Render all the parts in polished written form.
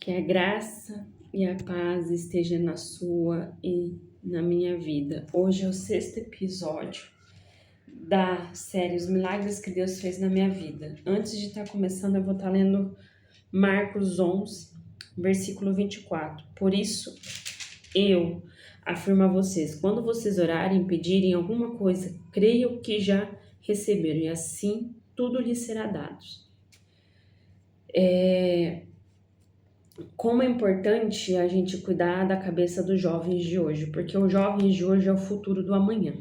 Que a graça e a paz esteja na sua e na minha vida. Hoje é o 6º episódio da série Os Milagres que Deus fez na minha vida. Antes de estar começando, eu vou estar lendo Marcos 11, versículo 24. Por isso, eu afirmo a vocês, quando vocês orarem e pedirem alguma coisa, creiam que já receberam e assim tudo lhes será dado. Como é importante a gente cuidar da cabeça dos jovens de hoje, porque os jovens de hoje é o futuro do amanhã.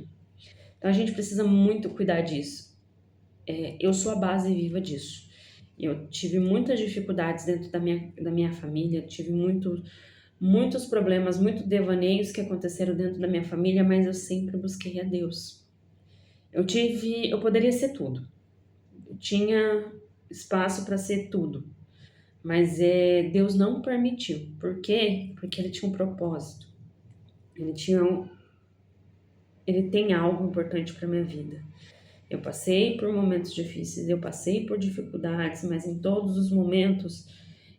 Então a gente precisa muito cuidar disso. Eu sou a base viva disso. Eu tive muitas dificuldades dentro da minha família, tive muitos problemas, muitos devaneios que aconteceram dentro da minha família, mas eu sempre busquei a Deus. Eu poderia ser tudo. Eu tinha espaço para ser tudo. Mas Deus não permitiu. Por quê? Porque ele tinha um propósito. Ele tem algo importante para minha vida. Eu passei por momentos difíceis, eu passei por dificuldades, mas em todos os momentos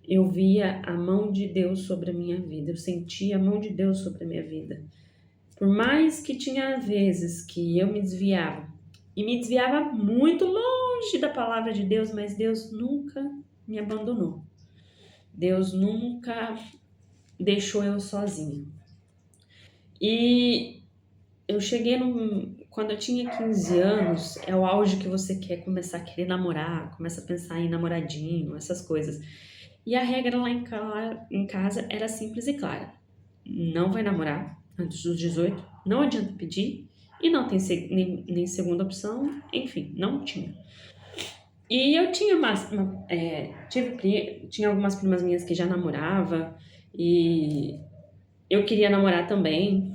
eu via a mão de Deus sobre a minha vida. Eu sentia a mão de Deus sobre a minha vida. Por mais que tinha vezes que eu me desviava, e me desviava muito longe da palavra de Deus, mas Deus nunca me abandonou. Deus nunca deixou eu sozinha. E eu cheguei quando eu tinha 15 anos, é o auge que você quer começar a querer namorar, começa a pensar em namoradinho, essas coisas. E a regra lá em casa era simples e clara. Não vai namorar antes dos 18, não adianta pedir, e não tem nem segunda opção, enfim, não tinha. E eu tinha tinha algumas primas minhas que já namorava e eu queria namorar também.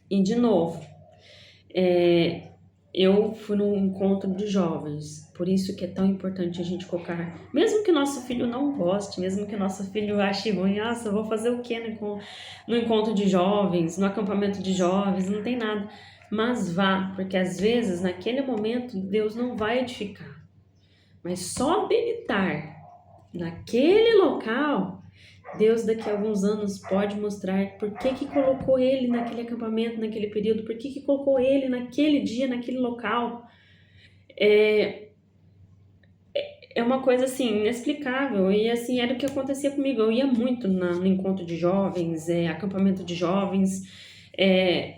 E de novo, eu fui num encontro de jovens, por isso que é tão importante a gente colocar, mesmo que nosso filho não goste, mesmo que nosso filho ache ruim, nossa, eu vou fazer o quê no encontro de jovens, no acampamento de jovens, não tem nada. Mas vá, porque às vezes naquele momento Deus não vai edificar. Mas só dele estar naquele local, Deus daqui a alguns anos pode mostrar por que colocou ele naquele acampamento, naquele período, por que colocou ele naquele dia, naquele local. É uma coisa assim, inexplicável. E assim, era o que acontecia comigo. Eu ia muito no encontro de jovens, acampamento de jovens.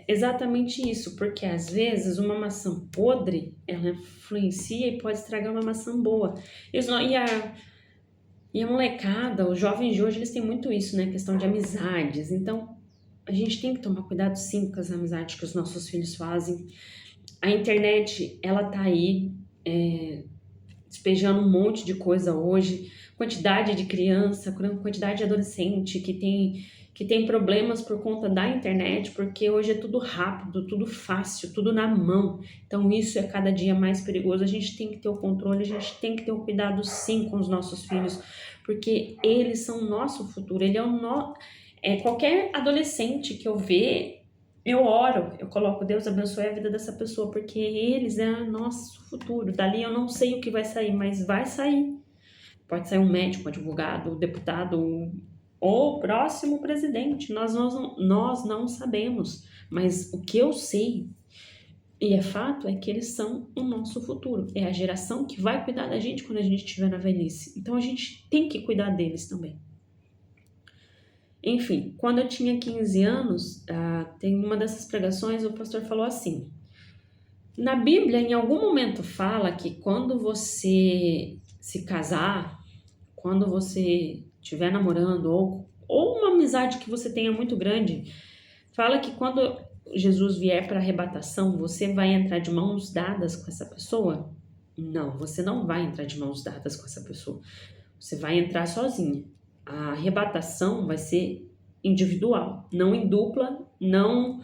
Exatamente isso, porque às vezes uma maçã podre, ela influencia e pode estragar uma maçã boa. E a molecada, os jovens de hoje, eles têm muito isso, né? Questão de amizades. Então, a gente tem que tomar cuidado sim com as amizades que os nossos filhos fazem. A internet, ela tá aí, despejando um monte de coisa hoje. Quantidade de criança, quantidade de adolescente que tem problemas por conta da internet, porque hoje é tudo rápido, tudo fácil, tudo na mão. Então isso é cada dia mais perigoso. A gente tem que ter o controle, a gente tem que ter o cuidado sim com os nossos filhos, porque eles são o nosso futuro. Qualquer adolescente que eu ver, eu oro, eu coloco Deus abençoe a vida dessa pessoa, porque eles é o nosso futuro. Dali eu não sei o que vai sair, mas vai sair. Pode sair um médico, um advogado, um deputado ou o próximo presidente. Nós não sabemos. Mas o que eu sei, e é fato, é que eles são o nosso futuro. É a geração que vai cuidar da gente quando a gente estiver na velhice. Então a gente tem que cuidar deles também. Enfim, quando eu tinha 15 anos, tem uma dessas pregações, o pastor falou assim: na Bíblia, em algum momento fala que quando você se casar, quando você estiver namorando ou uma amizade que você tenha muito grande, fala que quando Jesus vier para a arrebatação, você vai entrar de mãos dadas com essa pessoa? Não, você não vai entrar de mãos dadas com essa pessoa. Você vai entrar sozinha. A arrebatação vai ser individual, não em dupla, não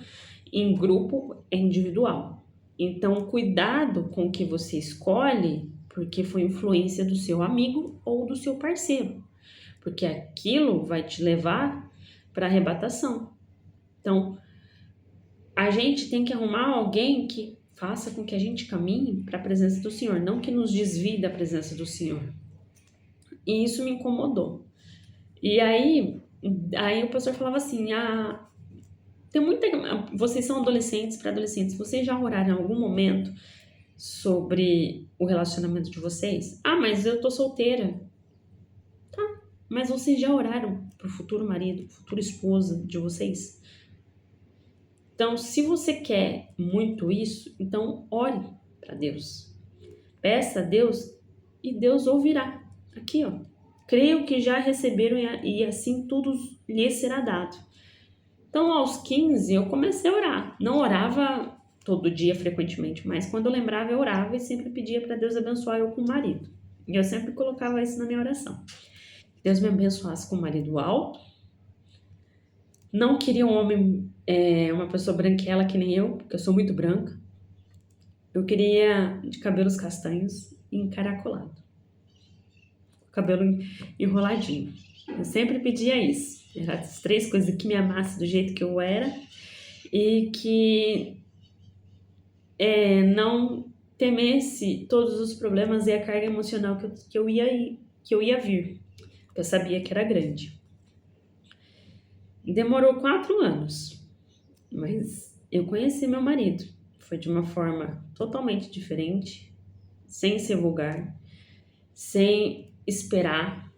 em grupo, é individual. Então, cuidado com o que você escolhe, porque foi influência do seu amigo ou do seu parceiro, porque aquilo vai te levar para a arrebatação. Então, a gente tem que arrumar alguém que faça com que a gente caminhe para a presença do Senhor, não que nos desvie da presença do Senhor. E isso me incomodou. E aí o pastor falava assim, tem muita, vocês são adolescentes, pré-adolescentes, vocês já oraram em algum momento sobre o relacionamento de vocês? Ah, mas eu tô solteira. Mas vocês já oraram pro futuro marido, futura esposa de vocês? Então, se você quer muito isso, então ore para Deus. Peça a Deus e Deus ouvirá. Aqui, ó. Creio que já receberam e assim tudo lhes será dado. Então, aos 15, eu comecei a orar. Não orava todo dia, frequentemente, mas quando eu lembrava, eu orava e sempre pedia para Deus abençoar eu com o marido. E eu sempre colocava isso na minha oração. Deus me abençoasse com um marido alto. Não queria um homem, uma pessoa branquela que nem eu, porque eu sou muito branca. Eu queria de cabelos castanhos e encaracolado. Cabelo enroladinho. Eu sempre pedia isso. Eram as 3 coisas que me amasse do jeito que eu era e que não temesse todos os problemas e a carga emocional que eu ia vir. Eu sabia que era grande. Demorou 4 anos, mas eu conheci meu marido. Foi de uma forma totalmente diferente, sem ser vulgar, sem esperar.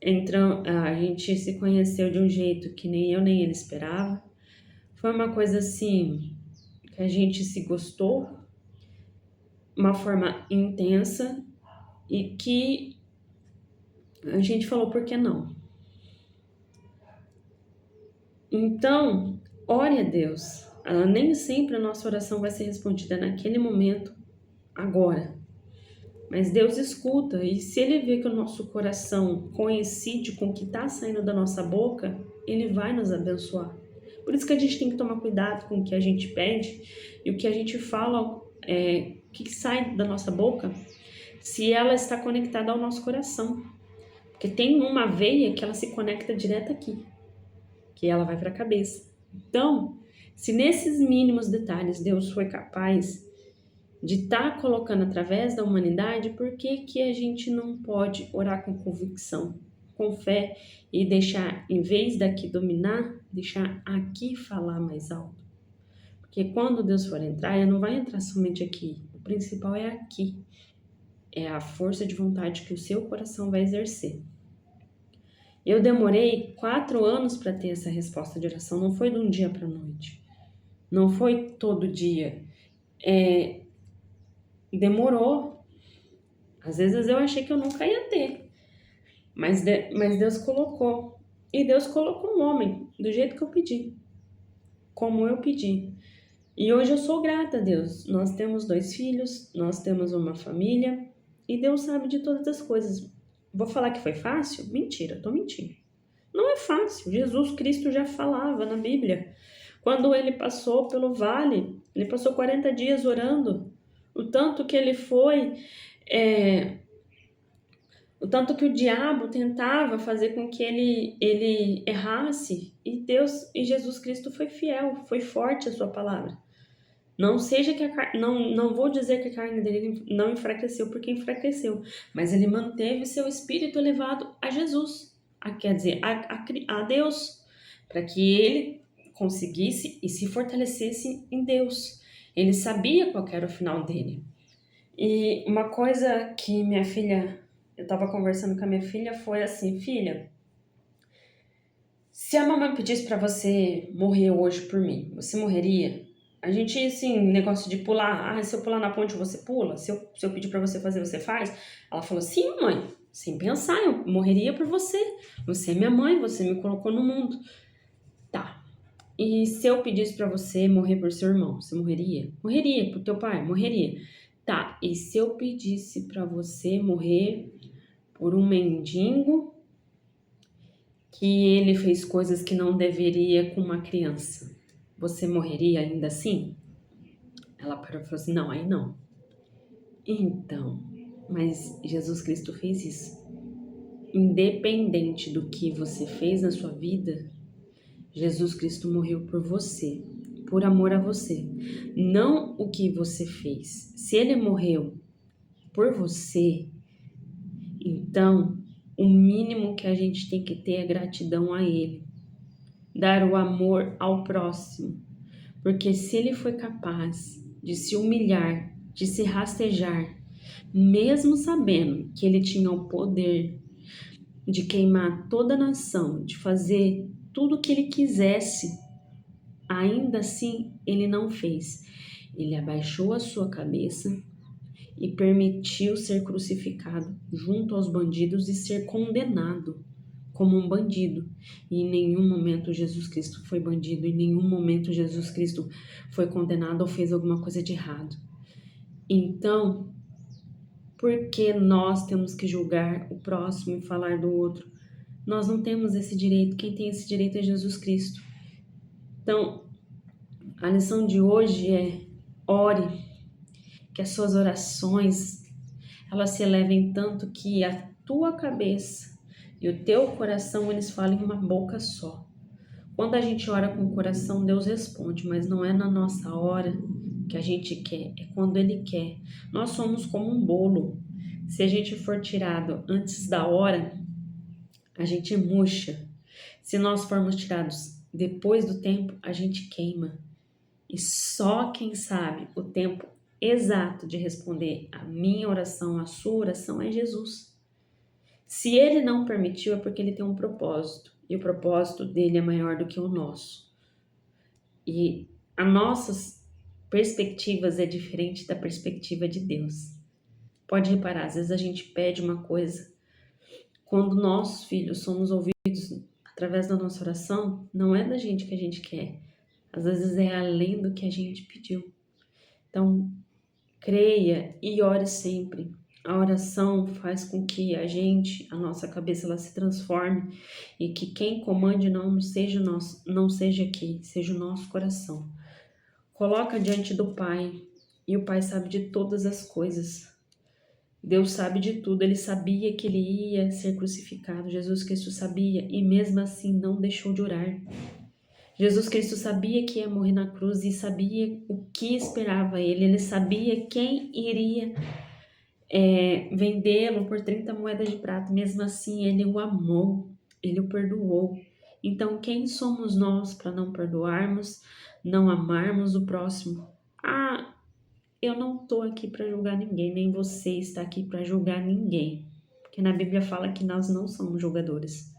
Então, a gente se conheceu de um jeito que nem eu nem ele esperava. Foi uma coisa assim, que a gente se gostou, uma forma intensa e que a gente falou por que não. Então, ore a Deus. Nem sempre a nossa oração vai ser respondida naquele momento, agora. Mas Deus escuta, e se Ele vê que o nosso coração coincide com o que está saindo da nossa boca, Ele vai nos abençoar. Por isso que a gente tem que tomar cuidado com o que a gente pede e o que a gente fala, que sai da nossa boca, se ela está conectada ao nosso coração. Porque tem uma veia que ela se conecta direto aqui, que ela vai para a cabeça. Então, se nesses mínimos detalhes Deus foi capaz de estar colocando através da humanidade, por que a gente não pode orar com convicção, com fé e deixar, em vez daqui dominar, deixar aqui falar mais alto? Porque quando Deus for entrar, ele não vai entrar somente aqui. O principal é aqui. É a força de vontade que o seu coração vai exercer. Eu demorei 4 anos para ter essa resposta de oração. Não foi de um dia para a noite. Não foi todo dia. Demorou. Às vezes eu achei que eu nunca ia ter. Mas Deus colocou. E Deus colocou um homem do jeito que eu pedi. Como eu pedi. E hoje eu sou grata a Deus. Nós temos 2 filhos, nós temos uma família. E Deus sabe de todas as coisas. Vou falar que foi fácil? Mentira, eu tô mentindo. Não é fácil. Jesus Cristo já falava na Bíblia. Quando ele passou pelo vale, ele passou 40 dias orando. O tanto que ele foi... o tanto que o diabo tentava fazer com que ele errasse. E Jesus Cristo foi fiel, foi forte a sua palavra. Não seja que não vou dizer que a carne dele não enfraqueceu, porque enfraqueceu, mas ele manteve seu espírito elevado a Jesus, quer dizer, a Deus, para que ele conseguisse e se fortalecesse em Deus. Ele sabia qual era o final dele. E uma coisa que eu estava conversando com a minha filha, foi assim: filha, se a mamãe pedisse para você morrer hoje por mim, você morreria? A gente, assim, negócio de pular, se eu pular na ponte, você pula? Se eu pedir pra você fazer, você faz? Ela falou, sim, mãe, sem pensar, eu morreria por você. Você é minha mãe, você me colocou no mundo. Tá. E se eu pedisse pra você morrer por seu irmão, você morreria? Morreria, por teu pai? Morreria. Tá, e se eu pedisse pra você morrer por um mendigo que ele fez coisas que não deveria com uma criança? Você morreria ainda assim? Ela parou e falou assim, não, aí não. Então, mas Jesus Cristo fez isso. Independente do que você fez na sua vida, Jesus Cristo morreu por você, por amor a você. Não o que você fez. Se ele morreu por você, então o mínimo que a gente tem que ter é gratidão a Ele, dar o amor ao próximo, porque se Ele foi capaz de se humilhar, de se rastejar, mesmo sabendo que Ele tinha o poder de queimar toda a nação, de fazer tudo o que Ele quisesse, ainda assim Ele não fez. Ele abaixou a sua cabeça e permitiu ser crucificado junto aos bandidos e ser condenado como um bandido. E em nenhum momento Jesus Cristo foi bandido, em nenhum momento Jesus Cristo foi condenado ou fez alguma coisa de errado. Então, por que nós temos que julgar o próximo e falar do outro? Nós não temos esse direito, quem tem esse direito é Jesus Cristo. Então, a lição de hoje é: ore, que as suas orações elas se elevem tanto que a tua cabeça e o teu coração eles falem uma boca só. Quando a gente ora com o coração, Deus responde, mas não é na nossa hora que a gente quer, é quando Ele quer. Nós somos como um bolo. Se a gente for tirado antes da hora, a gente murcha. Se nós formos tirados depois do tempo, a gente queima. E só quem sabe o tempo exato de responder a minha oração, a sua oração, é Jesus. Se Ele não permitiu, é porque Ele tem um propósito. E o propósito dele é maior do que o nosso. E as nossas perspectivas é diferente da perspectiva de Deus. Pode reparar, às vezes a gente pede uma coisa. Quando nós, filhos, somos ouvidos através da nossa oração, não é da gente que a gente quer. Às vezes é além do que a gente pediu. Então, creia e ore sempre. A oração faz com que a nossa cabeça ela se transforme e que quem comande não seja aqui, seja o nosso coração. Coloca diante do Pai e o Pai sabe de todas as coisas. Deus sabe de tudo, Ele sabia que Ele ia ser crucificado, Jesus Cristo sabia e mesmo assim não deixou de orar. Jesus Cristo sabia que ia morrer na cruz e sabia o que esperava Ele sabia quem iria vendê-lo por 30 moedas de prata, mesmo assim Ele o amou, Ele o perdoou. Então quem somos nós para não perdoarmos, não amarmos o próximo? Eu não estou aqui para julgar ninguém, nem você está aqui para julgar ninguém, porque na Bíblia fala que nós não somos julgadores.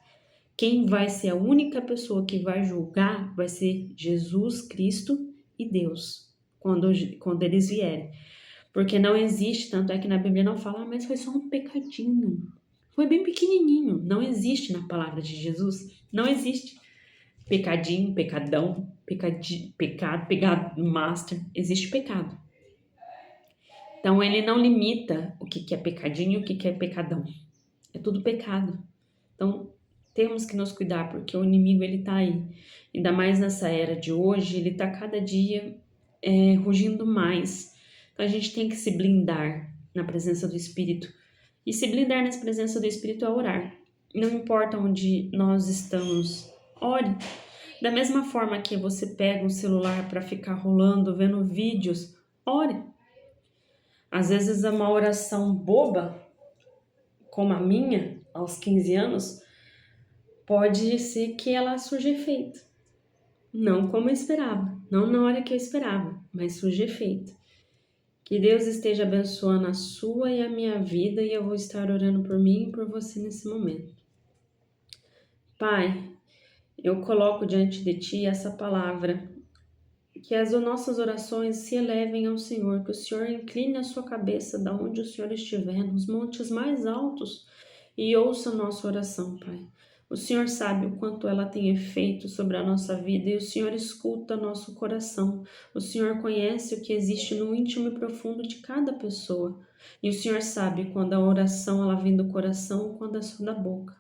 Quem vai ser a única pessoa que vai julgar vai ser Jesus Cristo e Deus, quando eles vierem. Porque não existe, tanto é que na Bíblia não fala, mas foi só um pecadinho. Foi bem pequenininho. Não existe na palavra de Jesus. Não existe pecadinho, pecadão, pecado, master. Existe pecado. Então ele não limita o que é pecadinho e o que é pecadão. É tudo pecado. Então temos que nos cuidar, porque o inimigo ele tá aí. Ainda mais nessa era de hoje, ele tá cada dia rugindo mais. Então a gente tem que se blindar na presença do Espírito. E se blindar na presença do Espírito é orar. Não importa onde nós estamos, ore. Da mesma forma que você pega um celular para ficar rolando, vendo vídeos, ore. Às vezes é uma oração boba, como a minha, aos 15 anos, pode ser que ela surja efeito. Não como eu esperava, não na hora que eu esperava, mas surja efeito. Que Deus esteja abençoando a sua e a minha vida e eu vou estar orando por mim e por você nesse momento. Pai, eu coloco diante de Ti essa palavra, que as nossas orações se elevem ao Senhor, que o Senhor incline a sua cabeça da onde o Senhor estiver, nos montes mais altos, e ouça a nossa oração, Pai. O Senhor sabe o quanto ela tem efeito sobre a nossa vida e o Senhor escuta nosso coração. O Senhor conhece o que existe no íntimo e profundo de cada pessoa. E o Senhor sabe quando a oração ela vem do coração, quando é só da boca.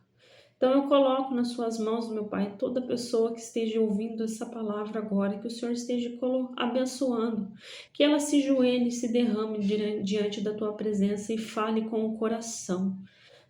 Então eu coloco nas suas mãos, meu Pai, toda pessoa que esteja ouvindo essa palavra agora, que o Senhor esteja abençoando, que ela se joelhe e se derrame diante da Tua presença e fale com o coração,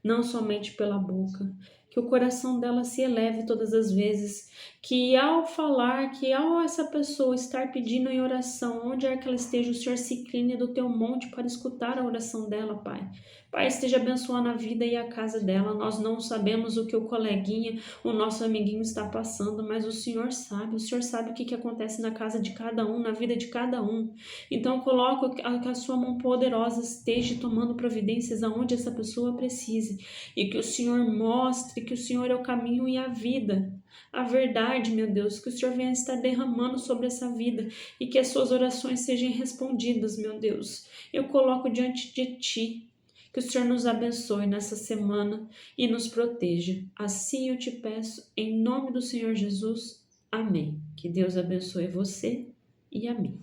não somente pela boca. que o coração dela se eleve todas as vezes, que ao falar, que ao essa pessoa estar pedindo em oração, onde é que ela esteja, o Senhor se incline do teu monte para escutar a oração dela, Pai. Pai, esteja abençoando a vida e a casa dela. Nós não sabemos o que o coleguinha, o nosso amiguinho está passando, mas o Senhor sabe o que acontece na casa de cada um, na vida de cada um. Então, coloco que a sua mão poderosa esteja tomando providências aonde essa pessoa precise, e que o Senhor mostre que o Senhor é o caminho e a vida, a verdade, meu Deus, que o Senhor venha estar derramando sobre essa vida e que as suas orações sejam respondidas, meu Deus. Eu coloco diante de Ti, que o Senhor nos abençoe nessa semana e nos proteja. Assim eu te peço, em nome do Senhor Jesus. Amém. Que Deus abençoe você e a mim.